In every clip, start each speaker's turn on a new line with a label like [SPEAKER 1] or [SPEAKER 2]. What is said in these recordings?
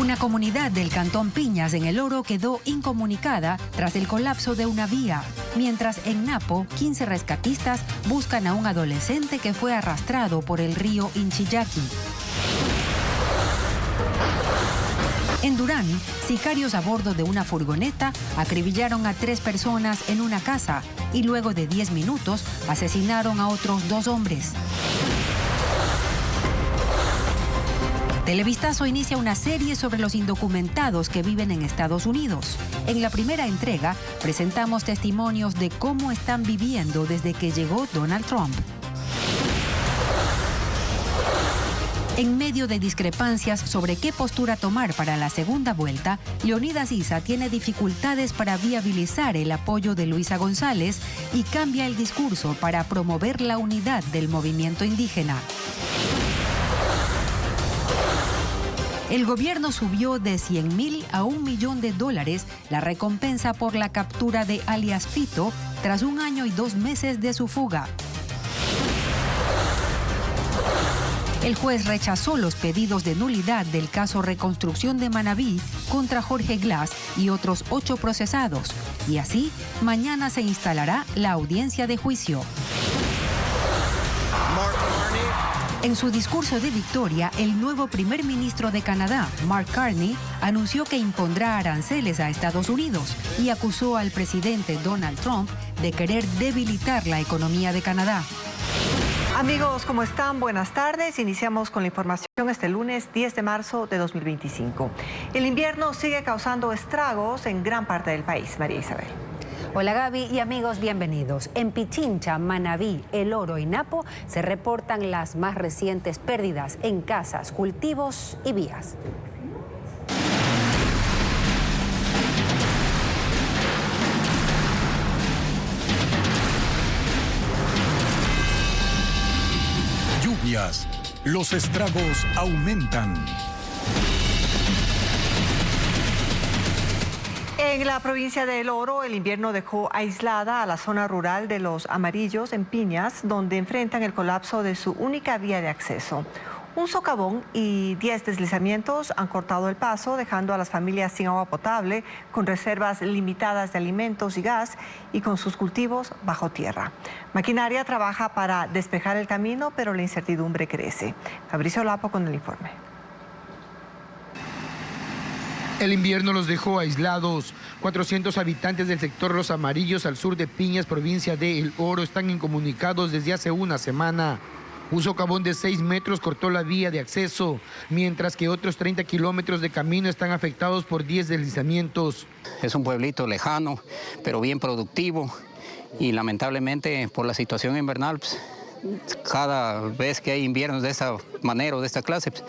[SPEAKER 1] Una comunidad del cantón Piñas en El Oro quedó incomunicada tras el colapso de una vía, mientras en Napo 15 rescatistas buscan a un adolescente que fue arrastrado por el río Inchillaki. En Durán, sicarios a bordo de una furgoneta acribillaron a 3 personas en una casa y luego de 10 minutos asesinaron a otros 2 hombres. Televistazo inicia una serie sobre los indocumentados que viven en Estados Unidos. En la primera entrega presentamos testimonios de cómo están viviendo desde que llegó Donald Trump. En medio de discrepancias sobre qué postura tomar para la segunda vuelta, Leonidas Issa tiene dificultades para viabilizar el apoyo de Luisa González y cambia el discurso para promover la unidad del movimiento indígena. El gobierno subió de $100,000 a $1 millón la recompensa por la captura de alias Fito tras 1 año y 2 meses de su fuga. El juez rechazó los pedidos de nulidad del caso Reconstrucción de Manabí contra Jorge Glass y otros 8 procesados. Y así, mañana se instalará la audiencia de juicio. En su discurso de victoria, el nuevo primer ministro de Canadá, Mark Carney, anunció que impondrá aranceles a Estados Unidos y acusó al presidente Donald Trump de querer debilitar la economía de Canadá.
[SPEAKER 2] Amigos, ¿cómo están? Buenas tardes. Iniciamos con la información este lunes 10 de marzo de 2025. El invierno sigue causando estragos en gran parte del país. María Isabel.
[SPEAKER 1] Hola Gaby y amigos, bienvenidos. En Pichincha, Manabí, El Oro y Napo se reportan las más recientes pérdidas en casas, cultivos y vías.
[SPEAKER 3] Lluvias, los estragos aumentan.
[SPEAKER 2] En la provincia de El Oro, el invierno dejó aislada a la zona rural de Los Amarillos, en Piñas, donde enfrentan el colapso de su única vía de acceso. Un socavón y 10 deslizamientos han cortado el paso, dejando a las familias sin agua potable, con reservas limitadas de alimentos y gas y con sus cultivos bajo tierra. Maquinaria trabaja para despejar el camino, pero la incertidumbre crece. Fabricio Lapo con el informe.
[SPEAKER 4] El invierno los dejó aislados. 400 habitantes del sector Los Amarillos, al sur de Piñas, provincia de El Oro, están incomunicados desde hace una semana. Un socavón de 6 metros cortó la vía de acceso, mientras que otros 30 kilómetros de camino están afectados por 10 deslizamientos.
[SPEAKER 5] Es un pueblito lejano, pero bien productivo, y lamentablemente por la situación invernal, pues, cada vez que hay inviernos de esta manera o de esta clase, pues,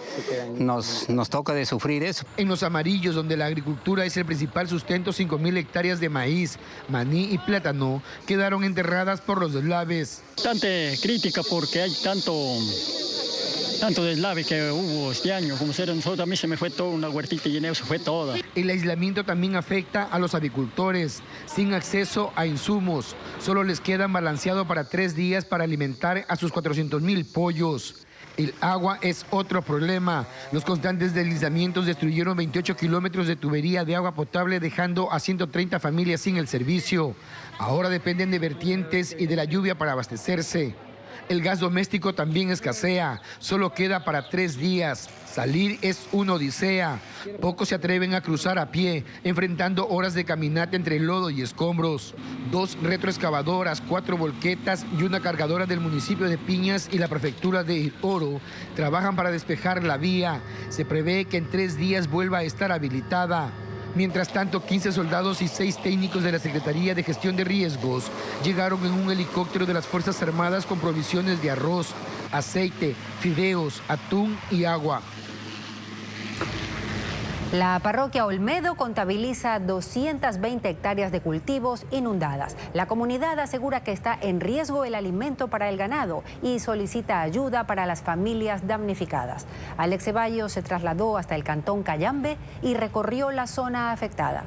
[SPEAKER 5] nos toca de sufrir eso.
[SPEAKER 4] En Los Amarillos, donde la agricultura es el principal sustento, 5.000 hectáreas de maíz, maní y plátano quedaron enterradas por los deslaves.
[SPEAKER 6] Bastante crítica porque hay tanto deslave que hubo este año. Como ser nosotros, a mí se me fue toda una huertita y en eso se fue toda.
[SPEAKER 4] El aislamiento también afecta a los avicultores, sin acceso a insumos. Solo les quedan balanceado para 3 días para alimentar a sus 400,000 pollos. El agua es otro problema. Los constantes deslizamientos destruyeron 28 kilómetros de tubería de agua potable, dejando a 130 familias sin el servicio. Ahora dependen de vertientes y de la lluvia para abastecerse. El gas doméstico también escasea, solo queda para 3 días. Salir es una odisea. Pocos se atreven a cruzar a pie, enfrentando horas de caminata entre lodo y escombros. 2 retroexcavadoras, 4 volquetas y una cargadora del municipio de Piñas y la prefectura de El Oro trabajan para despejar la vía. Se prevé que en 3 días vuelva a estar habilitada. Mientras tanto, 15 soldados y 6 técnicos de la Secretaría de Gestión de Riesgos llegaron en un helicóptero de las Fuerzas Armadas con provisiones de arroz, aceite, fideos, atún y agua.
[SPEAKER 1] La parroquia Olmedo contabiliza 220 hectáreas de cultivos inundadas. La comunidad asegura que está en riesgo el alimento para el ganado y solicita ayuda para las familias damnificadas. Alex Ceballos se trasladó hasta el cantón Cayambe y recorrió la zona afectada.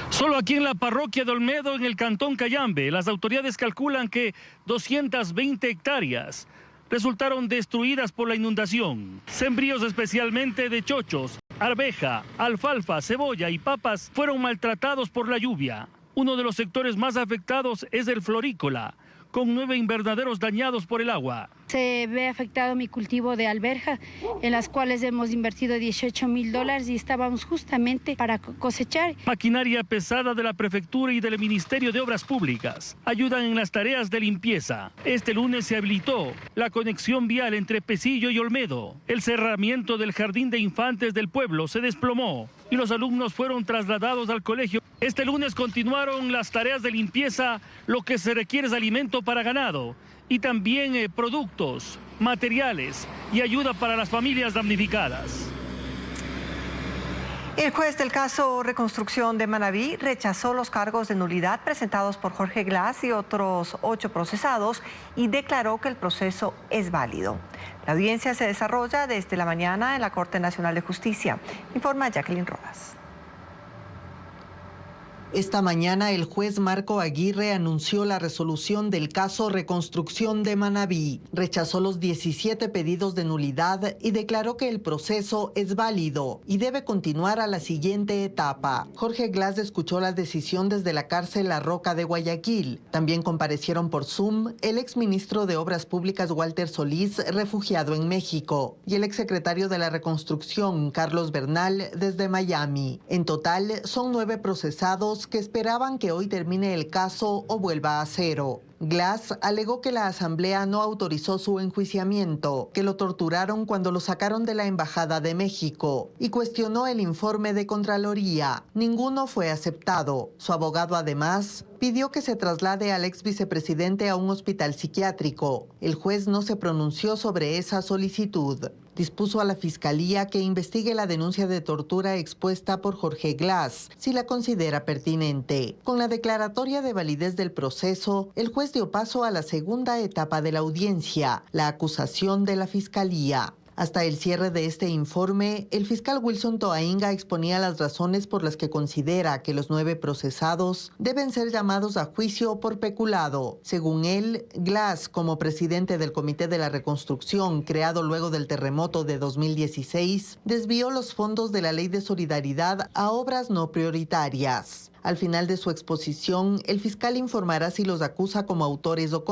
[SPEAKER 7] Solo aquí en la parroquia de Olmedo, en el cantón Cayambe, las autoridades calculan que 220 hectáreas resultaron destruidas por la inundación. Sembríos especialmente de chochos, arveja, alfalfa, cebolla y papas fueron maltratados por la lluvia. Uno de los sectores más afectados es el florícola, con 9 invernaderos dañados por el agua.
[SPEAKER 8] Se ve afectado mi cultivo de alberja, en las cuales hemos invertido $18,000 y estábamos justamente para cosechar.
[SPEAKER 7] Maquinaria pesada de la Prefectura y del Ministerio de Obras Públicas ayudan en las tareas de limpieza. Este lunes se habilitó la conexión vial entre Pesillo y Olmedo. El cerramiento del Jardín de Infantes del pueblo se desplomó y los alumnos fueron trasladados al colegio. Este lunes continuaron las tareas de limpieza. Lo que se requiere es alimento para ganado y también productos, materiales y ayuda para las familias damnificadas.
[SPEAKER 2] El juez del caso Reconstrucción de Manabí rechazó los cargos de nulidad presentados por Jorge Glass y otros 8 procesados y declaró que el proceso es válido. La audiencia se desarrolla desde la mañana en la Corte Nacional de Justicia, informa Jacqueline Rodas.
[SPEAKER 9] Esta mañana el juez Marco Aguirre anunció la resolución del caso Reconstrucción de Manabí. Rechazó los 17 pedidos de nulidad y declaró que el proceso es válido y debe continuar a la siguiente etapa. Jorge Glass escuchó la decisión desde la cárcel La Roca de Guayaquil. También comparecieron por Zoom el exministro de Obras Públicas Walter Solís, refugiado en México, y el exsecretario de la Reconstrucción, Carlos Bernal, desde Miami. En total, son 9 procesados que esperaban que hoy termine el caso o vuelva a cero. Glass alegó que la Asamblea no autorizó su enjuiciamiento, que lo torturaron cuando lo sacaron de la Embajada de México y cuestionó el informe de Contraloría. Ninguno fue aceptado. Su abogado además pidió que se traslade al ex vicepresidente a un hospital psiquiátrico. El juez no se pronunció sobre esa solicitud. Dispuso a la Fiscalía que investigue la denuncia de tortura expuesta por Jorge Glass, si la considera pertinente. Con la declaratoria de validez del proceso, el juez dio paso a la segunda etapa de la audiencia, la acusación de la Fiscalía. Hasta el cierre de este informe, el fiscal Wilson Toainga exponía las razones por las que considera que los 9 procesados deben ser llamados a juicio por peculado. Según él, Glass, como presidente del Comité de la Reconstrucción, creado luego del terremoto de 2016, desvió los fondos de la Ley de Solidaridad a obras no prioritarias. Al final de su exposición, el fiscal informará si los acusa como autores o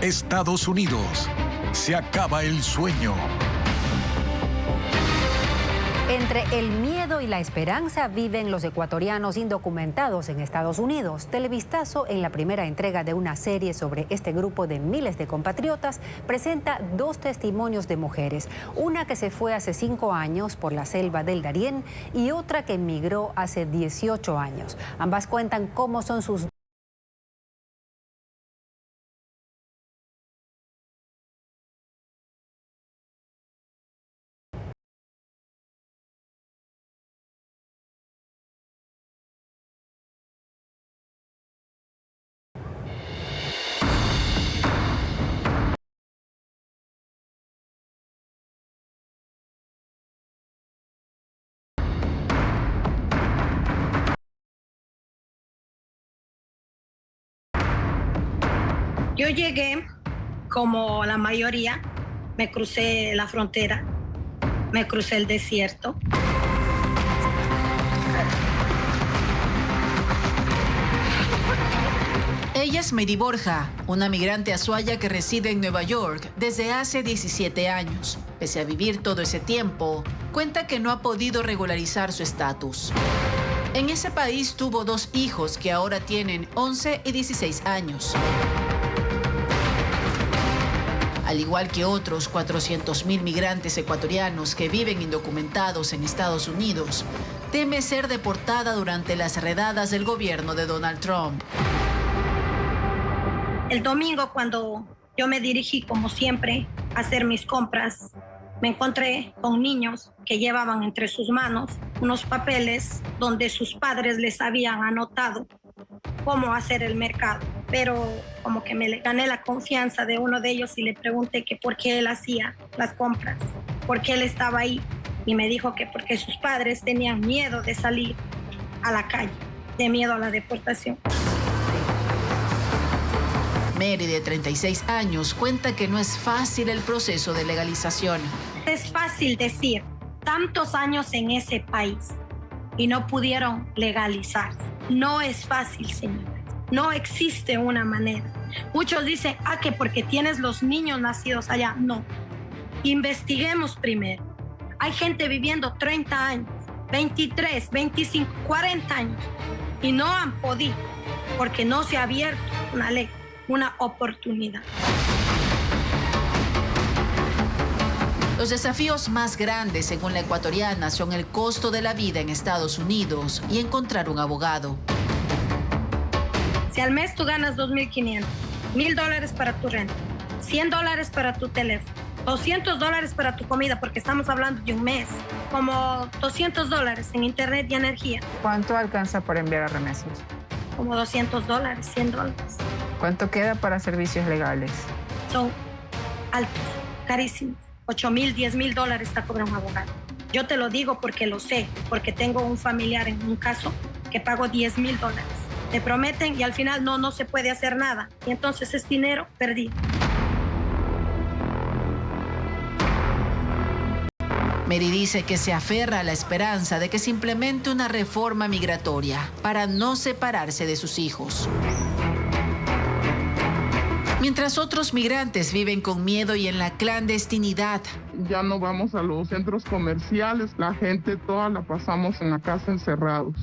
[SPEAKER 3] Estados Unidos. Se acaba el sueño.
[SPEAKER 1] Entre el miedo y la esperanza viven los ecuatorianos indocumentados en Estados Unidos. Televistazo, en la primera entrega de una serie sobre este grupo de miles de compatriotas, presenta 2 testimonios de mujeres. Una que se fue hace 5 años por la selva del Darién y otra que emigró hace 18 años. Ambas cuentan cómo son sus
[SPEAKER 10] Yo llegué, como la mayoría, me crucé la frontera, me crucé el desierto.
[SPEAKER 11] Ella es Mary Borja, una migrante azuaya que reside en Nueva York desde hace 17 años. Pese a vivir todo ese tiempo, cuenta que no ha podido regularizar su estatus. En ese país tuvo 2 hijos que ahora tienen 11 y 16 años. Al igual que otros 400,000 migrantes ecuatorianos que viven indocumentados en Estados Unidos, teme ser deportada durante las redadas del gobierno de Donald Trump.
[SPEAKER 10] El domingo, cuando yo me dirigí, como siempre, a hacer mis compras, me encontré con niños que llevaban entre sus manos unos papeles donde sus padres les habían anotado cómo hacer el mercado. Pero como que me gané la confianza de uno de ellos y le pregunté que por qué él hacía las compras, por qué él estaba ahí. Y me dijo que porque sus padres tenían miedo de salir a la calle, de miedo a la deportación.
[SPEAKER 11] Mary, de 36 años, cuenta que no es fácil el proceso de legalización.
[SPEAKER 10] Es fácil decir, tantos años en ese país y no pudieron legalizar. No es fácil, señores. No existe una manera. Muchos dicen, que porque tienes los niños nacidos allá. No. Investiguemos primero. Hay gente viviendo 30 años, 23, 25, 40 años y no han podido porque no se ha abierto una ley, una oportunidad.
[SPEAKER 11] Los desafíos más grandes, según la ecuatoriana, son el costo de la vida en Estados Unidos y encontrar un abogado.
[SPEAKER 10] Si al mes tú ganas $2,500, $1,000 para tu renta, $100 para tu teléfono, $200 para tu comida, porque estamos hablando de un mes, como $200 en internet y energía.
[SPEAKER 12] ¿Cuánto alcanza para enviar a remesas?
[SPEAKER 10] Como $200, $100.
[SPEAKER 12] ¿Cuánto queda para servicios legales?
[SPEAKER 10] Son altos, carísimos. $8,000, $10,000 está cobrando un abogado. Yo te lo digo porque lo sé, porque tengo un familiar en un caso que pagó $10,000. Te prometen y al final no se puede hacer nada. Y entonces es dinero perdido.
[SPEAKER 11] Mary dice que se aferra a la esperanza de que se implemente una reforma migratoria para no separarse de sus hijos. Mientras otros migrantes viven con miedo y en la clandestinidad.
[SPEAKER 13] Ya no vamos a los centros comerciales, la gente toda la pasamos en la casa encerrados.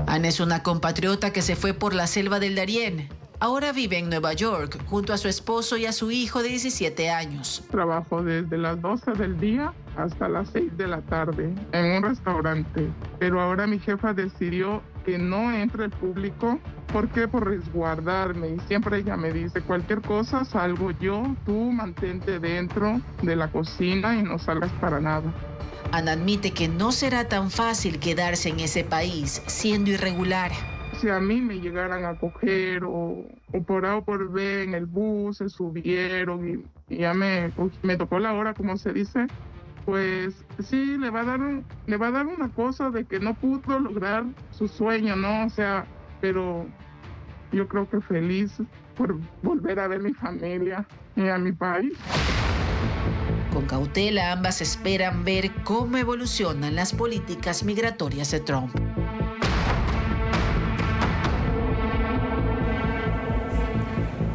[SPEAKER 11] Ana es una compatriota que se fue por la selva del Darién. Ahora vive en Nueva York junto a su esposo y a su hijo de 17 años.
[SPEAKER 13] Trabajo desde las 12 del día hasta las 6 de la tarde en un restaurante. Pero ahora mi jefa decidió que no entre el público. ¿Por qué? Por resguardarme. Y siempre ella me dice, cualquier cosa salgo yo, tú mantente dentro de la cocina y no salgas para nada.
[SPEAKER 11] Ana admite que no será tan fácil quedarse en ese país siendo irregular.
[SPEAKER 13] Si a mí me llegaran a coger o por A o por B en el bus, se subieron y ya me tocó la hora, como se dice, pues sí, le va a dar una cosa de que no pudo lograr su sueño, ¿no? O sea, pero yo creo que feliz por volver a ver mi familia y a mi país.
[SPEAKER 11] Con cautela, ambas esperan ver cómo evolucionan las políticas migratorias de Trump.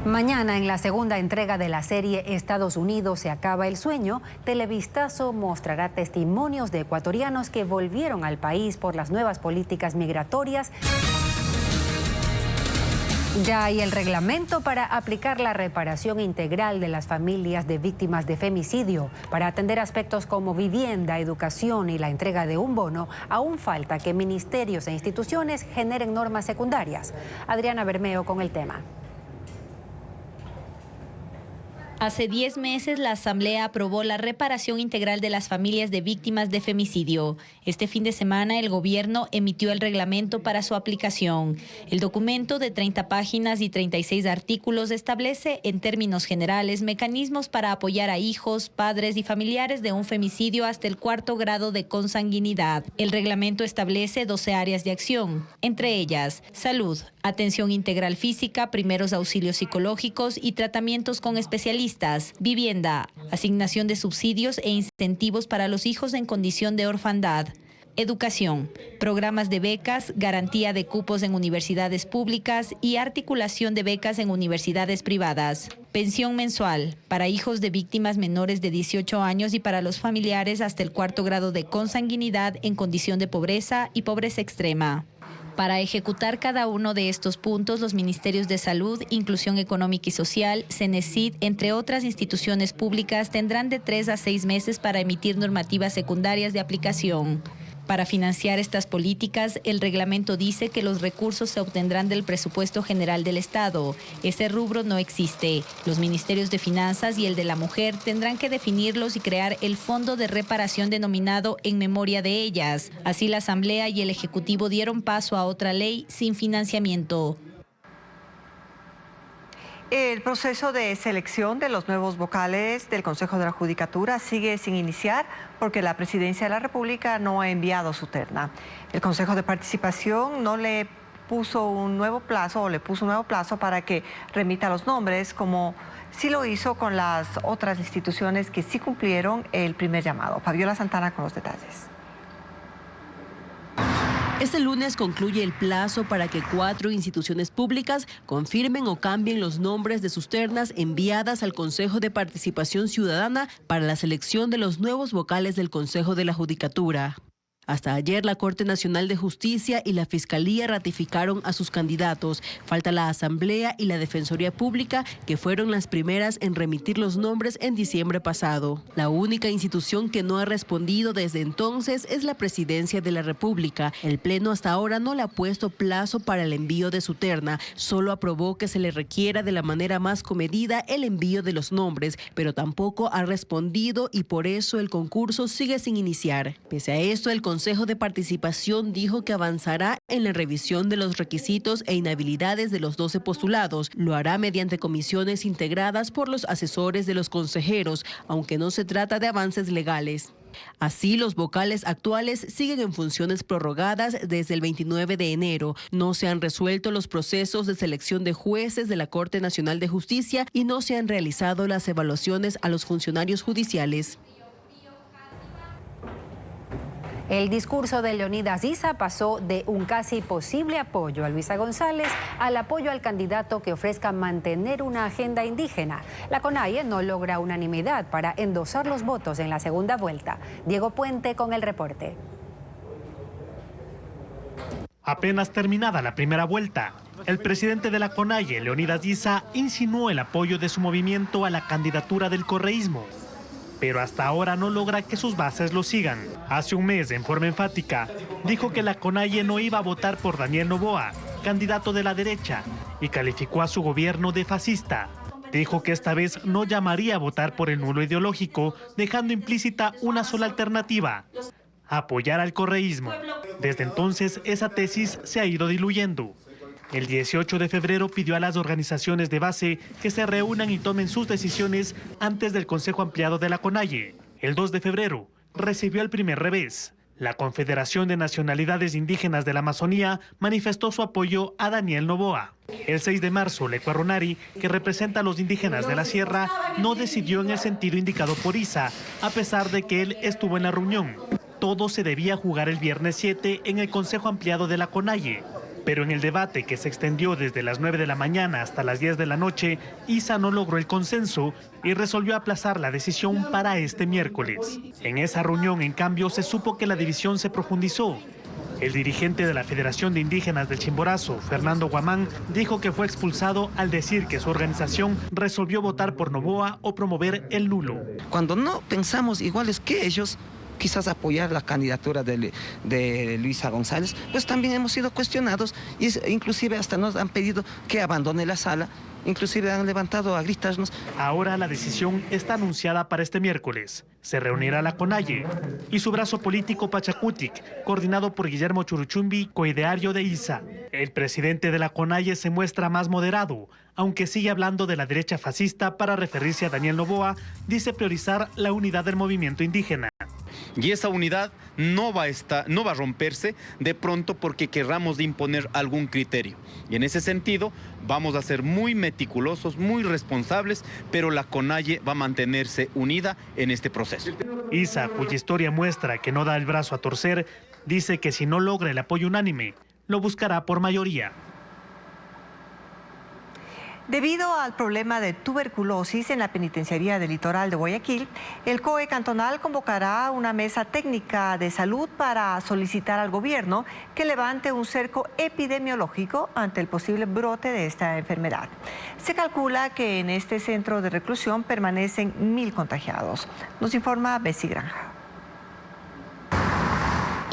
[SPEAKER 1] Mañana, en la segunda entrega de la serie Estados Unidos se acaba el sueño, Televistazo mostrará testimonios de ecuatorianos que volvieron al país por las nuevas políticas migratorias. Ya hay el reglamento para aplicar la reparación integral de las familias de víctimas de femicidio. Para atender aspectos como vivienda, educación y la entrega de un bono, aún falta que ministerios e instituciones generen normas secundarias. Adriana Bermeo con el tema.
[SPEAKER 14] Hace 10 meses la Asamblea aprobó la reparación integral de las familias de víctimas de femicidio. Este fin de semana el gobierno emitió el reglamento para su aplicación. El documento de 30 páginas y 36 artículos establece en términos generales mecanismos para apoyar a hijos, padres y familiares de un femicidio hasta el 4º grado de consanguinidad. El reglamento establece 12 áreas de acción, entre ellas salud, atención integral física, primeros auxilios psicológicos y tratamientos con especialistas, vivienda, asignación de subsidios e incentivos para los hijos en condición de orfandad, educación, programas de becas, garantía de cupos en universidades públicas y articulación de becas en universidades privadas, pensión mensual para hijos de víctimas menores de 18 años y para los familiares hasta el 4º grado de consanguinidad en condición de pobreza y pobreza extrema. Para ejecutar cada uno de estos puntos, los Ministerios de Salud, Inclusión Económica y Social, CENESID, entre otras instituciones públicas, tendrán de 3 a 6 meses para emitir normativas secundarias de aplicación. Para financiar estas políticas, el reglamento dice que los recursos se obtendrán del presupuesto general del Estado. Ese rubro no existe. Los ministerios de Finanzas y el de la Mujer tendrán que definirlos y crear el fondo de reparación denominado en memoria de ellas. Así la Asamblea y el Ejecutivo dieron paso a otra ley sin financiamiento.
[SPEAKER 2] El proceso de selección de los nuevos vocales del Consejo de la Judicatura sigue sin iniciar porque la Presidencia de la República no ha enviado su terna. El Consejo de Participación no le puso un nuevo plazo para que remita los nombres, como sí lo hizo con las otras instituciones que sí cumplieron el primer llamado. Fabiola Santana con los detalles.
[SPEAKER 15] Este lunes concluye el plazo para que 4 instituciones públicas confirmen o cambien los nombres de sus ternas enviadas al Consejo de Participación Ciudadana para la selección de los nuevos vocales del Consejo de la Judicatura. Hasta ayer la Corte Nacional de Justicia y la Fiscalía ratificaron a sus candidatos. Falta la Asamblea y la Defensoría Pública, que fueron las primeras en remitir los nombres en diciembre pasado. La única institución que no ha respondido desde entonces es la Presidencia de la República. El Pleno hasta ahora no le ha puesto plazo para el envío de su terna, solo aprobó que se le requiera de la manera más comedida el envío de los nombres, pero tampoco ha respondido y por eso el concurso sigue sin iniciar. Pese a esto, el Consejo de Participación dijo que avanzará en la revisión de los requisitos e inhabilidades de los 12 postulados. Lo hará mediante comisiones integradas por los asesores de los consejeros, aunque no se trata de avances legales. Así, los vocales actuales siguen en funciones prorrogadas desde el 29 de enero. No se han resuelto los procesos de selección de jueces de la Corte Nacional de Justicia y no se han realizado las evaluaciones a los funcionarios judiciales.
[SPEAKER 1] El discurso de Leonidas Issa pasó de un casi posible apoyo a Luisa González al apoyo al candidato que ofrezca mantener una agenda indígena. La CONAIE no logra unanimidad para endosar los votos en la segunda vuelta. Diego Puente con el reporte.
[SPEAKER 16] Apenas terminada la primera vuelta, el presidente de la CONAIE, Leonidas Issa, insinuó el apoyo de su movimiento a la candidatura del correísmo, pero hasta ahora no logra que sus bases lo sigan. Hace un mes, en forma enfática, dijo que la CONAIE no iba a votar por Daniel Noboa, candidato de la derecha, y calificó a su gobierno de fascista. Dijo que esta vez no llamaría a votar por el nulo ideológico, dejando implícita una sola alternativa: apoyar al correísmo. Desde entonces, esa tesis se ha ido diluyendo. El 18 de febrero pidió a las organizaciones de base que se reúnan y tomen sus decisiones antes del Consejo Ampliado de la CONAIE. El 2 de febrero recibió el primer revés. La Confederación de Nacionalidades Indígenas de la Amazonía manifestó su apoyo a Daniel Noboa. El 6 de marzo, Lecua Ronari, que representa a los indígenas de la Sierra, no decidió en el sentido indicado por Issa, a pesar de que él estuvo en la reunión. Todo se debía jugar el viernes 7 en el Consejo Ampliado de la CONAIE. Pero en el debate, que se extendió desde las 9 de la mañana hasta las 10 de la noche, Issa no logró el consenso y resolvió aplazar la decisión para este miércoles. En esa reunión, en cambio, se supo que la división se profundizó. El dirigente de la Federación de Indígenas del Chimborazo, Fernando Guamán, dijo que fue expulsado al decir que su organización resolvió votar por Noboa o promover el nulo.
[SPEAKER 17] Cuando no pensamos iguales que ellos, quizás apoyar la candidatura de Luisa González, pues también hemos sido cuestionados y inclusive hasta nos han pedido que abandone la sala, inclusive han levantado a gritarnos.
[SPEAKER 16] Ahora la decisión está anunciada para este miércoles. Se reunirá la CONAIE y su brazo político Pachacutic, coordinado por Guillermo Churuchumbi, coideario de Issa. El presidente de la CONAIE se muestra más moderado, aunque sigue hablando de la derecha fascista para referirse a Daniel Noboa, dice priorizar la unidad del movimiento indígena.
[SPEAKER 18] Y esa unidad no va a romperse de pronto porque querramos imponer algún criterio. Y en ese sentido vamos a ser muy meticulosos, muy responsables, pero la CONAIE va a mantenerse unida en este proceso.
[SPEAKER 16] Issa, cuya historia muestra que no da el brazo a torcer, dice que si no logra el apoyo unánime, lo buscará por mayoría.
[SPEAKER 2] Debido al problema de tuberculosis en la penitenciaría del litoral de Guayaquil, el COE cantonal convocará una mesa técnica de salud para solicitar al gobierno que levante un cerco epidemiológico ante el posible brote de esta enfermedad. Se calcula que en este centro de reclusión permanecen 1000 contagiados. Nos informa Bessie Granja.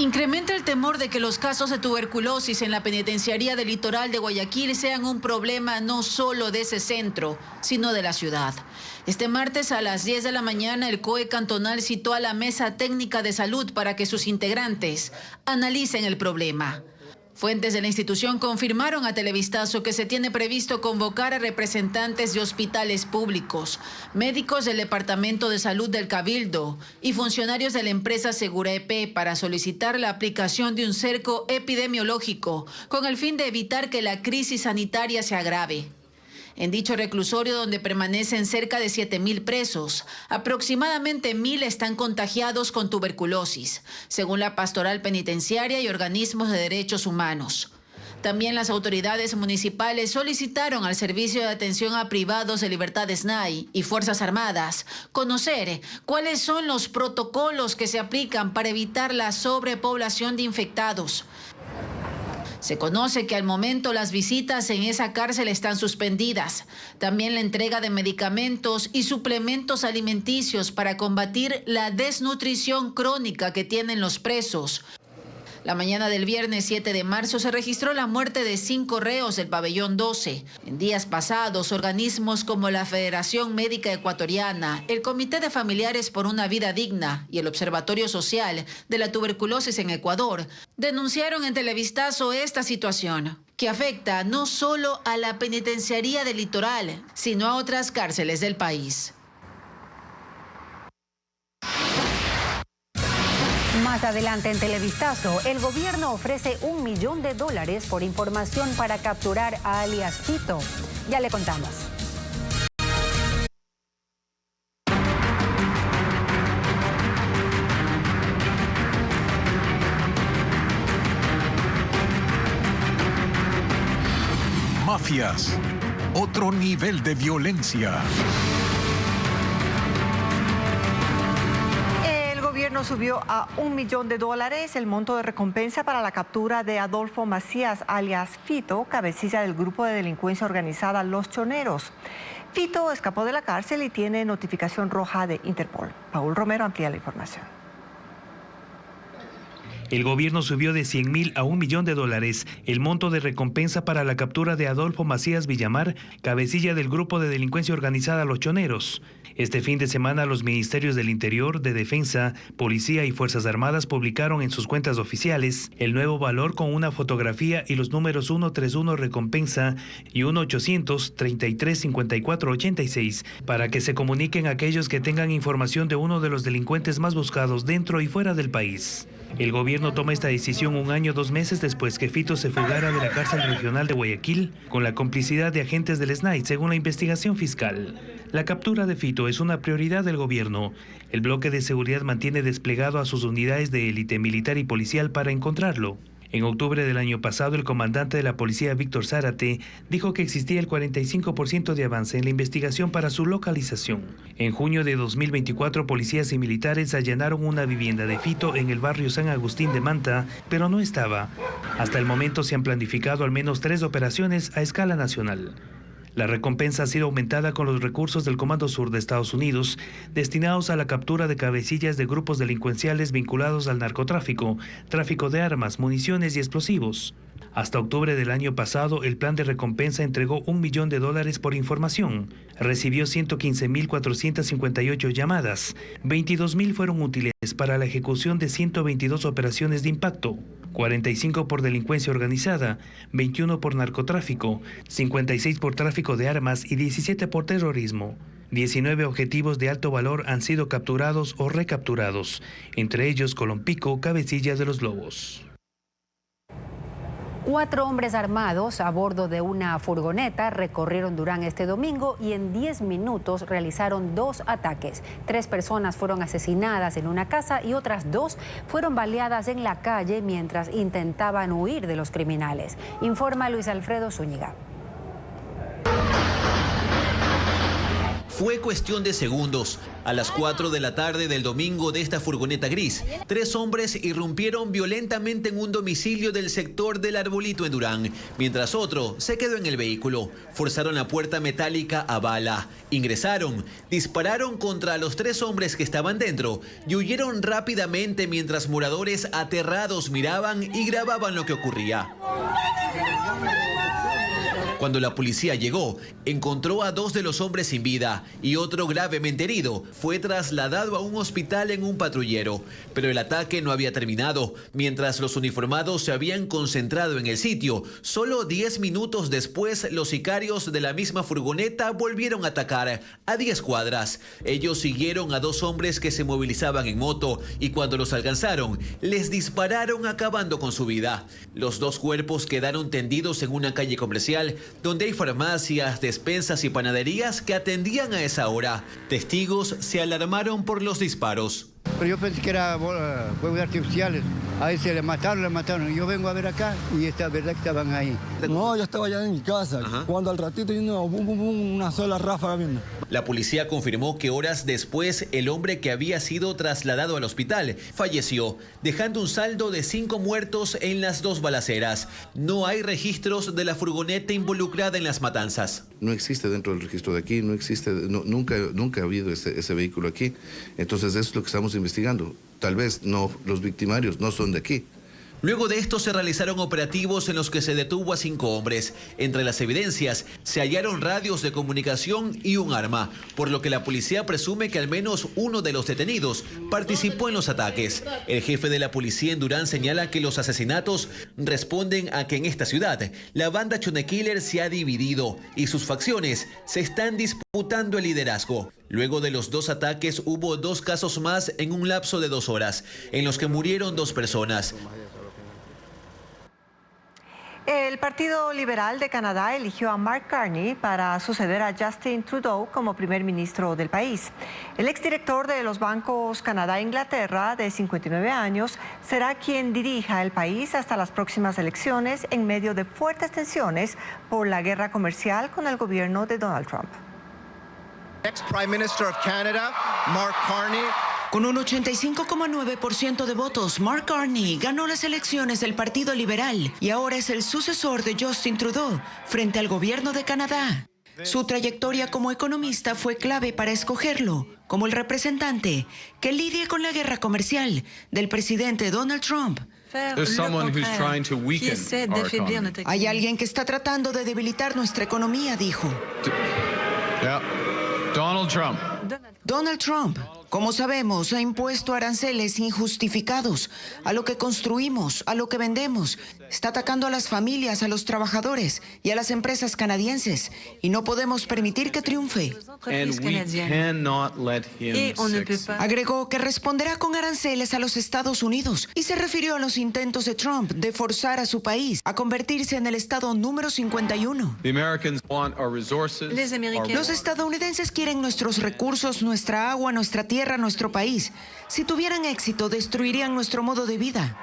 [SPEAKER 11] Incrementa el temor de que los casos de tuberculosis en la penitenciaría del litoral de Guayaquil sean un problema no solo de ese centro, sino de la ciudad. Este martes a las 10 de la mañana el COE cantonal citó a la Mesa Técnica de Salud para que sus integrantes analicen el problema. Fuentes de la institución confirmaron a Televistazo que se tiene previsto convocar a representantes de hospitales públicos, médicos del Departamento de Salud del Cabildo y funcionarios de la empresa Segura EP para solicitar la aplicación de un cerco epidemiológico con el fin de evitar que la crisis sanitaria se agrave. En dicho reclusorio, donde permanecen cerca de 7.000 presos, aproximadamente 1.000 están contagiados con tuberculosis, según la Pastoral Penitenciaria y organismos de derechos humanos. También las autoridades municipales solicitaron al Servicio de Atención a Privados de Libertad SNAI y Fuerzas Armadas conocer cuáles son los protocolos que se aplican para evitar la sobrepoblación de infectados. Se conoce que al momento las visitas en esa cárcel están suspendidas. También la entrega de medicamentos y suplementos alimenticios para combatir la desnutrición crónica que tienen los presos. La mañana del viernes 7 de marzo se registró la muerte de 5 reos del pabellón 12. En días pasados, organismos como la Federación Médica Ecuatoriana, el Comité de Familiares por una Vida Digna y el Observatorio Social de la Tuberculosis en Ecuador denunciaron en Televistazo esta situación, que afecta no solo a la penitenciaría del litoral, sino a otras cárceles del país.
[SPEAKER 1] Más adelante en Televistazo, el gobierno ofrece $1 millón por información para capturar a alias Fito. Ya le contamos.
[SPEAKER 3] Mafias, otro nivel de violencia.
[SPEAKER 2] El gobierno subió a $1 millón el monto de recompensa para la captura de Adolfo Macías, alias Fito, cabecilla del grupo de delincuencia organizada Los Choneros. Fito escapó de la cárcel y tiene notificación roja de Interpol. Paul Romero amplía la información.
[SPEAKER 19] El gobierno subió de $100.000 a $1 millón el monto de recompensa para la captura de Adolfo Macías Villamar, cabecilla del grupo de delincuencia organizada Los Choneros. Este fin de semana, los ministerios del Interior, de Defensa, Policía y Fuerzas Armadas publicaron en sus cuentas oficiales el nuevo valor con una fotografía y los números 131 recompensa y 1-800-33-54-86 para que se comuniquen a aquellos que tengan información de uno de los delincuentes más buscados dentro y fuera del país. El gobierno toma esta decisión 1 año 2 meses después que Fito se fugara de la cárcel regional de Guayaquil con la complicidad de agentes del SNAI, según la investigación fiscal. La captura de Fito es una prioridad del gobierno. El bloque de seguridad mantiene desplegado a sus unidades de élite militar y policial para encontrarlo. En octubre del año pasado, el comandante de la policía, Víctor Zárate, dijo que existía el 45% de avance en la investigación para su localización. En junio de 2024, policías y militares allanaron una vivienda de Fito en el barrio San Agustín de Manta, pero no estaba. Hasta el momento se han planificado al menos 3 operaciones a escala nacional. La recompensa ha sido aumentada con los recursos del Comando Sur de Estados Unidos destinados a la captura de cabecillas de grupos delincuenciales vinculados al narcotráfico, tráfico de armas, municiones y explosivos. Hasta octubre del año pasado, el plan de recompensa entregó $1 millón por información. Recibió 115.458 llamadas. 22.000 fueron útiles para la ejecución de 122 operaciones de impacto. 45 por delincuencia organizada, 21 por narcotráfico, 56 por tráfico de armas y 17 por terrorismo. 19 objetivos de alto valor han sido capturados o recapturados, entre ellos Colompico, cabecilla de los Lobos.
[SPEAKER 1] 4 hombres armados a bordo de una furgoneta recorrieron Durán este domingo y en 10 minutos realizaron 2 ataques. 3 personas fueron asesinadas en una casa y otras 2 fueron baleadas en la calle mientras intentaban huir de los criminales. Informa Luis Alfredo Zúñiga.
[SPEAKER 20] Fue cuestión de segundos. A las 4 de la tarde del domingo de esta furgoneta gris, 3 hombres irrumpieron violentamente en un domicilio del sector del Arbolito en Durán, mientras otro se quedó en el vehículo. Forzaron la puerta metálica a bala, ingresaron, dispararon contra los 3 hombres que estaban dentro y huyeron rápidamente mientras moradores aterrados miraban y grababan lo que ocurría. Cuando la policía llegó, encontró a 2 de los hombres sin vida y otro gravemente herido. Fue trasladado a un hospital en un patrullero, pero el ataque no había terminado. Mientras los uniformados se habían concentrado en el sitio, solo 10 minutos después los sicarios de la misma furgoneta volvieron a atacar a 10 cuadras. Ellos siguieron a 2 hombres que se movilizaban en moto y cuando los alcanzaron, les dispararon acabando con su vida. Los 2 cuerpos quedaron tendidos en una calle comercial donde hay farmacias, despensas y panaderías que atendían a esa hora. Testigos se alarmaron por los disparos.
[SPEAKER 21] Pero yo pensé que eran fuegos artificiales. A ese le mataron. Yo vengo a ver acá y esta verdad que estaban ahí.
[SPEAKER 22] No, yo estaba allá en mi casa. Ajá. Cuando al ratito vino una sola ráfaga mismo.
[SPEAKER 20] La policía confirmó que horas después el hombre que había sido trasladado al hospital falleció, dejando un saldo de 5 muertos en las 2 balaceras. No hay registros de la furgoneta involucrada en las matanzas.
[SPEAKER 23] No existe dentro del registro de aquí, no existe, nunca ha habido ese vehículo aquí. Entonces eso es lo que estamos investigando. Tal vez no, los victimarios no son de aquí.
[SPEAKER 20] Luego de esto se realizaron operativos en los que se detuvo a 5 hombres. Entre las evidencias se hallaron radios de comunicación y un arma, por lo que la policía presume que al menos uno de los detenidos participó en los ataques. El jefe de la policía en Durán señala que los asesinatos responden a que en esta ciudad la banda Chone Killer se ha dividido y sus facciones se están disputando el liderazgo. Luego de los 2 ataques hubo 2 casos más en un lapso de 2 horas, en los que murieron 2 personas.
[SPEAKER 2] El Partido Liberal de Canadá eligió a Mark Carney para suceder a Justin Trudeau como primer ministro del país. El exdirector de los bancos Canadá e Inglaterra, de 59 años, será quien dirija el país hasta las próximas elecciones en medio de fuertes tensiones por la guerra comercial con el gobierno de Donald Trump.
[SPEAKER 24] Next Prime Minister of Canada, Mark Carney.
[SPEAKER 25] Con un 85,9% de votos, Mark Carney ganó las elecciones del Partido Liberal y ahora es el sucesor de Justin Trudeau frente al gobierno de Canadá. Su trayectoria como economista fue clave para escogerlo como el representante que lidie con la guerra comercial del presidente Donald Trump. Hay alguien que está tratando de debilitar nuestra economía, dijo. Donald Trump, como sabemos, ha impuesto aranceles injustificados a lo que construimos, a lo que vendemos. Está atacando a las familias, a los trabajadores y a las empresas canadienses. Y no podemos permitir que triunfe. Agregó que responderá con aranceles a los Estados Unidos y se refirió a los intentos de Trump de forzar a su país a convertirse en el estado número 51. Los estadounidenses quieren nuestros recursos, nuestra agua, nuestra tierra, nuestro país. Si tuvieran éxito, destruirían nuestro modo de vida.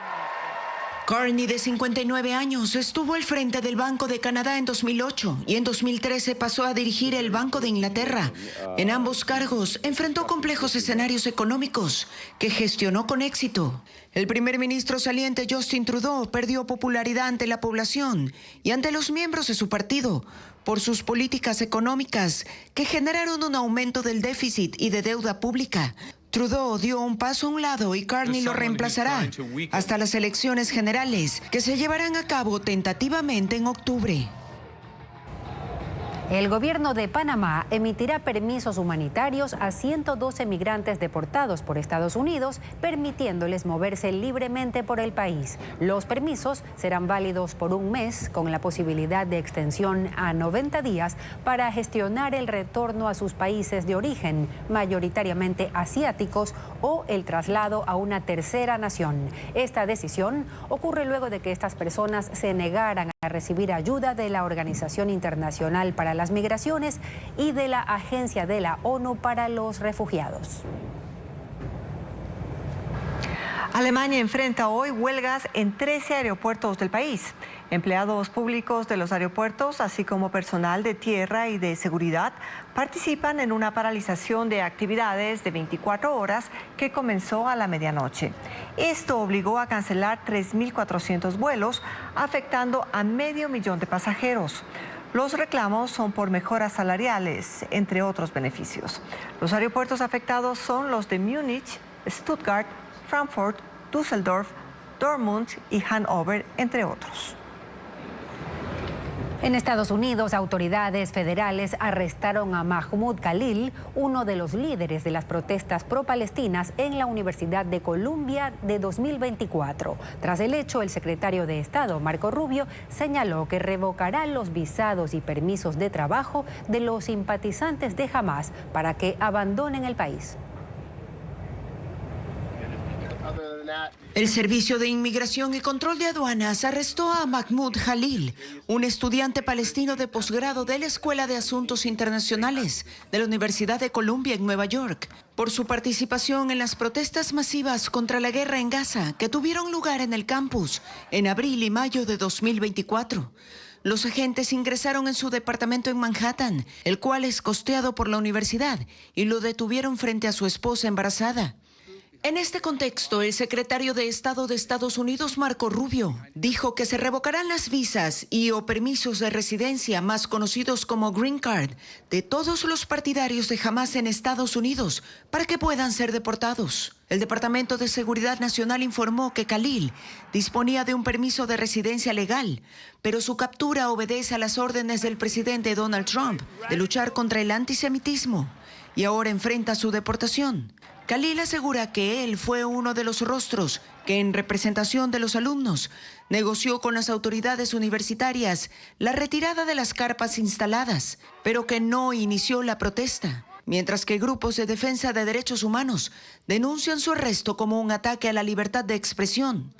[SPEAKER 25] Carney, de 59 años, estuvo al frente del Banco de Canadá en 2008 y en 2013 pasó a dirigir el Banco de Inglaterra. En ambos cargos enfrentó complejos escenarios económicos que gestionó con éxito. El primer ministro saliente Justin Trudeau perdió popularidad ante la población y ante los miembros de su partido por sus políticas económicas que generaron un aumento del déficit y de deuda pública. Trudeau dio un paso a un lado y Carney lo reemplazará hasta las elecciones generales que se llevarán a cabo tentativamente en octubre.
[SPEAKER 1] El gobierno de Panamá emitirá permisos humanitarios a 112 migrantes deportados por Estados Unidos, permitiéndoles moverse libremente por el país. Los permisos serán válidos por un mes, con la posibilidad de extensión a 90 días para gestionar el retorno a sus países de origen, mayoritariamente asiáticos, o el traslado a una tercera nación. Esta decisión ocurre luego de que estas personas se negaran a recibir ayuda de la Organización Internacional para las Migraciones y de la Agencia de la ONU para los Refugiados.
[SPEAKER 2] Alemania enfrenta hoy huelgas en 13 aeropuertos del país. Empleados públicos de los aeropuertos, así como personal de tierra y de seguridad, participan en una paralización de actividades de 24 horas que comenzó a la medianoche. Esto obligó a cancelar 3.400 vuelos, afectando a 500.000 de pasajeros. Los reclamos son por mejoras salariales, entre otros beneficios. Los aeropuertos afectados son los de Múnich, Stuttgart, Frankfurt, Düsseldorf, Dortmund y Hannover, entre otros.
[SPEAKER 1] En Estados Unidos, autoridades federales arrestaron a Mahmoud Khalil, uno de los líderes de las protestas pro-palestinas en la Universidad de Columbia de 2024. Tras el hecho, el secretario de Estado, Marco Rubio, señaló que revocará los visados y permisos de trabajo de los simpatizantes de Hamás para que abandonen el país.
[SPEAKER 25] El Servicio de Inmigración y Control de Aduanas arrestó a Mahmoud Khalil, un estudiante palestino de posgrado de la Escuela de Asuntos Internacionales de la Universidad de Columbia en Nueva York, por su participación en las protestas masivas contra la guerra en Gaza que tuvieron lugar en el campus en abril y mayo de 2024. Los agentes ingresaron en su departamento en Manhattan, el cual es costeado por la universidad, y lo detuvieron frente a su esposa embarazada. En este contexto, el secretario de Estado de Estados Unidos, Marco Rubio, dijo que se revocarán las visas y o permisos de residencia, más conocidos como Green Card, de todos los partidarios de Hamás en Estados Unidos para que puedan ser deportados. El Departamento de Seguridad Nacional informó que Khalil disponía de un permiso de residencia legal, pero su captura obedece a las órdenes del presidente Donald Trump de luchar contra el antisemitismo y ahora enfrenta su deportación. Khalil asegura que él fue uno de los rostros que, en representación de los alumnos, negoció con las autoridades universitarias la retirada de las carpas instaladas, pero que no inició la protesta, mientras que grupos de defensa de derechos humanos denuncian su arresto como un ataque a la libertad de expresión.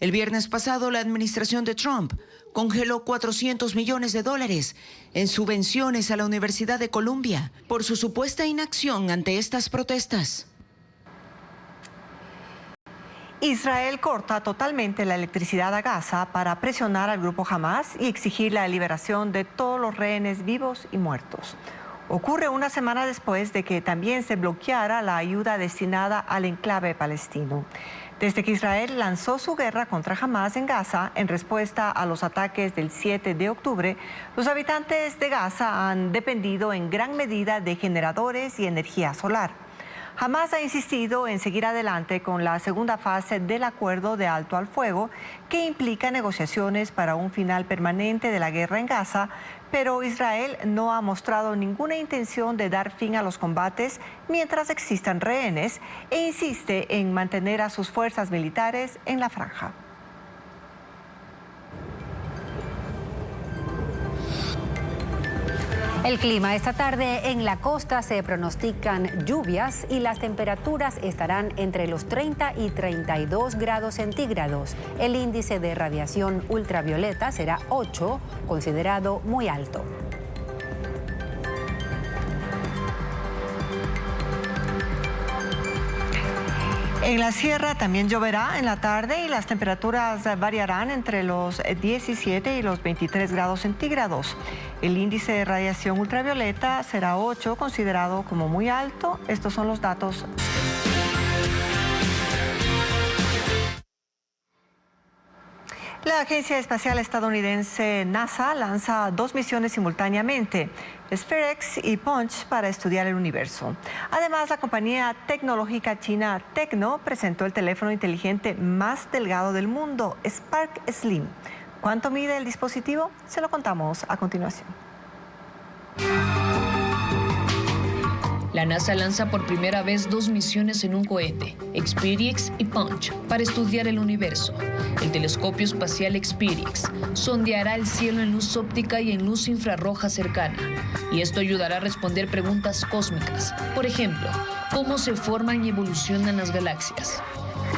[SPEAKER 25] El viernes pasado, la administración de Trump congeló $400 millones en subvenciones a la Universidad de Columbia por su supuesta inacción ante estas protestas.
[SPEAKER 2] Israel corta totalmente la electricidad a Gaza para presionar al grupo Hamás y exigir la liberación de todos los rehenes vivos y muertos. Ocurre una semana después de que también se bloqueara la ayuda destinada al enclave palestino. Desde que Israel lanzó su guerra contra Hamás en Gaza en respuesta a los ataques del 7 de octubre, los habitantes de Gaza han dependido en gran medida de generadores y energía solar. Hamás ha insistido en seguir adelante con la segunda fase del acuerdo de alto al fuego, que implica negociaciones para un final permanente de la guerra en Gaza, pero Israel no ha mostrado ninguna intención de dar fin a los combates mientras existan rehenes e insiste en mantener a sus fuerzas militares en la franja.
[SPEAKER 1] El clima. Esta tarde en la costa se pronostican lluvias y las temperaturas estarán entre los 30 y 32 grados centígrados. El índice de radiación ultravioleta será 8, considerado muy alto.
[SPEAKER 2] En la sierra también lloverá en la tarde y las temperaturas variarán entre los 17 y los 23 grados centígrados. El índice de radiación ultravioleta será 8, considerado como muy alto. Estos son los datos. La Agencia Espacial Estadounidense NASA lanza 2 misiones simultáneamente, SpaceX y Punch, para estudiar el universo. Además, la compañía tecnológica china Tecno presentó el teléfono inteligente más delgado del mundo, Spark Slim. ¿Cuánto mide el dispositivo? Se lo contamos a continuación.
[SPEAKER 4] La NASA lanza por primera vez 2 misiones en un cohete, SpaceX y Punch, para estudiar el universo. El telescopio espacial SpaceX sondeará el cielo en luz óptica y en luz infrarroja cercana, y esto ayudará a responder preguntas cósmicas. Por ejemplo, ¿cómo se forman y evolucionan las galaxias?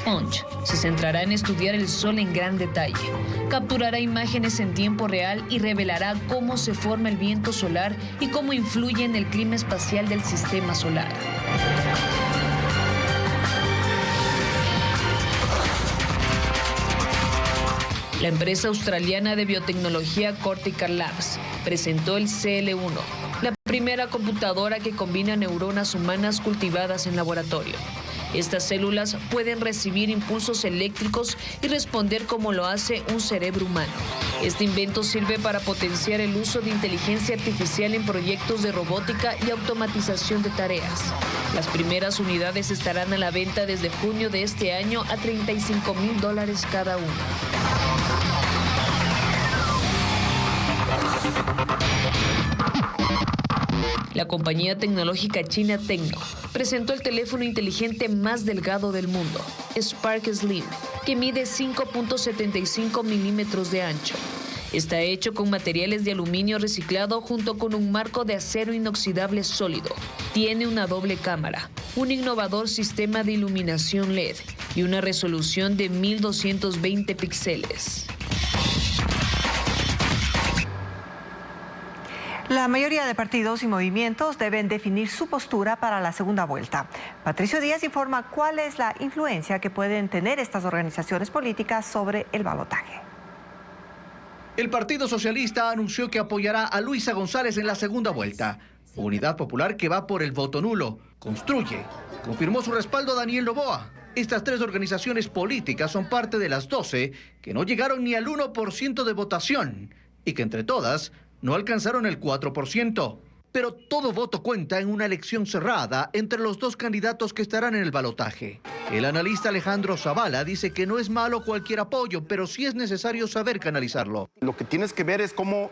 [SPEAKER 4] Punch se centrará en estudiar el Sol en gran detalle. Capturará imágenes en tiempo real y revelará cómo se forma el viento solar y cómo influye en el clima espacial del sistema solar. La empresa australiana de biotecnología Cortical Labs presentó el CL1, la primera computadora que combina neuronas humanas cultivadas en laboratorio. Estas células pueden recibir impulsos eléctricos y responder como lo hace un cerebro humano. Este invento sirve para potenciar el uso de inteligencia artificial en proyectos de robótica y automatización de tareas. Las primeras unidades estarán a la venta desde junio de este año a $35,000 cada una. La compañía tecnológica china Tecno presentó el teléfono inteligente más delgado del mundo, Spark Slim, que mide 5.75 milímetros de ancho. Está hecho con materiales de aluminio reciclado junto con un marco de acero inoxidable sólido. Tiene una doble cámara, un innovador sistema de iluminación LED y una resolución de 1220 píxeles.
[SPEAKER 2] La mayoría de partidos y movimientos deben definir su postura para la segunda vuelta. Patricio Díaz informa cuál es la influencia que pueden tener estas organizaciones políticas sobre el balotaje.
[SPEAKER 5] El Partido Socialista anunció que apoyará a Luisa González en la segunda vuelta. Unidad Popular, que va por el voto nulo. Construye. Confirmó su respaldo a Daniel Noboa. Estas tres organizaciones políticas son parte de las 12 que no llegaron ni al 1% de votación y que entre todas no alcanzaron el 4%. Pero todo voto cuenta en una elección cerrada entre los dos candidatos que estarán en el balotaje. El analista Alejandro Zavala dice que no es malo cualquier apoyo, pero sí es necesario saber canalizarlo.
[SPEAKER 6] Lo que tienes que ver es cómo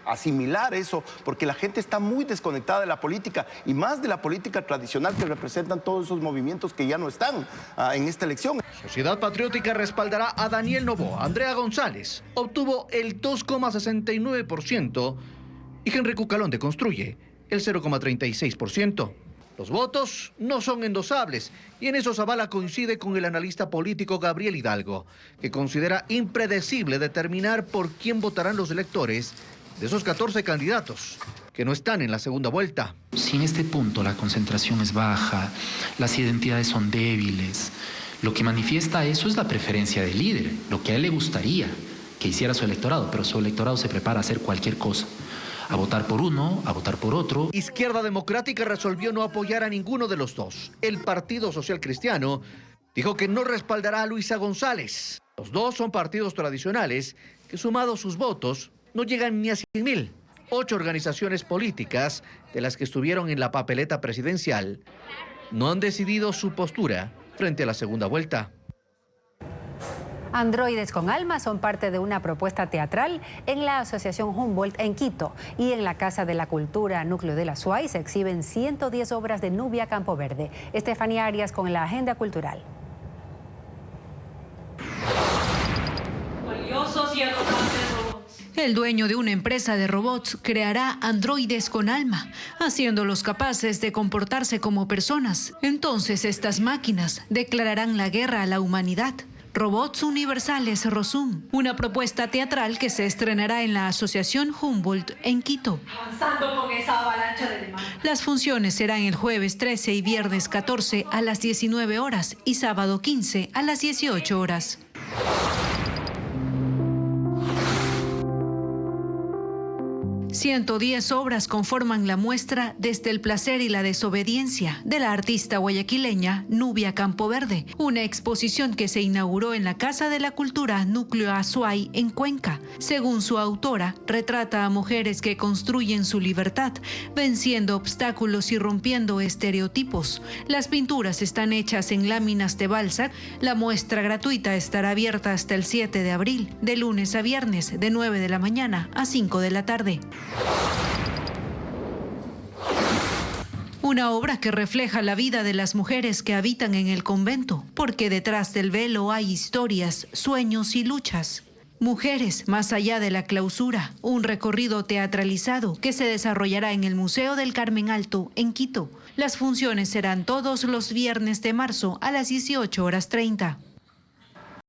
[SPEAKER 6] asimilar eso, porque la gente está muy desconectada de la política y más de la política tradicional que representan todos esos movimientos que ya no están en esta elección.
[SPEAKER 5] Sociedad Patriótica respaldará a Daniel Noboa. Andrea González obtuvo el 2,69%. Y Henry Cucalón de Construye el 0,36%. Los votos no son endosables y en eso Zavala coincide con el analista político Gabriel Hidalgo, que considera impredecible determinar por quién votarán los electores de esos 14 candidatos que no están en la segunda vuelta.
[SPEAKER 7] Si en este punto la concentración es baja, las identidades son débiles, lo que manifiesta eso es la preferencia del líder, lo que a él le gustaría que hiciera su electorado, pero su electorado se prepara a hacer cualquier cosa. A votar por uno, a votar por otro.
[SPEAKER 5] Izquierda Democrática resolvió no apoyar a ninguno de los dos. El Partido Social Cristiano dijo que no respaldará a Luisa González. Los dos son partidos tradicionales que, sumados sus votos, no llegan ni a 100,000. 8 organizaciones políticas, de las que estuvieron en la papeleta presidencial, no han decidido su postura frente a la segunda vuelta.
[SPEAKER 1] Androides con alma son parte de una propuesta teatral en la Asociación Humboldt en Quito, y en la Casa de la Cultura Núcleo de la SUAY se exhiben 110 obras de Nubia Campoverde. Estefanía Arias con la agenda cultural.
[SPEAKER 8] El dueño de una empresa de robots creará androides con alma, haciéndolos capaces de comportarse como personas. Entonces estas máquinas declararán la guerra a la humanidad. Robots Universales Rosum, una propuesta teatral que se estrenará en la Asociación Humboldt en Quito.
[SPEAKER 9] Avanzando con esa avalancha de demanda.
[SPEAKER 8] Las funciones serán el jueves 13 y viernes 14 a las 19 horas y sábado 15 a las 18 horas. ...110 obras conforman la muestra Desde el placer y la desobediencia de la artista guayaquileña Nubia Campoverde, una exposición que se inauguró en la Casa de la Cultura Núcleo Azuay en Cuenca. Según su autora, retrata a mujeres que construyen su libertad, venciendo obstáculos y rompiendo estereotipos. Las pinturas están hechas en láminas de balsa. La muestra gratuita estará abierta hasta el 7 de abril, de lunes a viernes, de 9 de la mañana a 5 de la tarde. Una obra que refleja la vida de las mujeres que habitan en el convento, porque detrás del velo hay historias, sueños y luchas. Mujeres más allá de la clausura, un recorrido teatralizado que se desarrollará en el Museo del Carmen Alto, en Quito. Las funciones serán todos los viernes de marzo a las 18:30.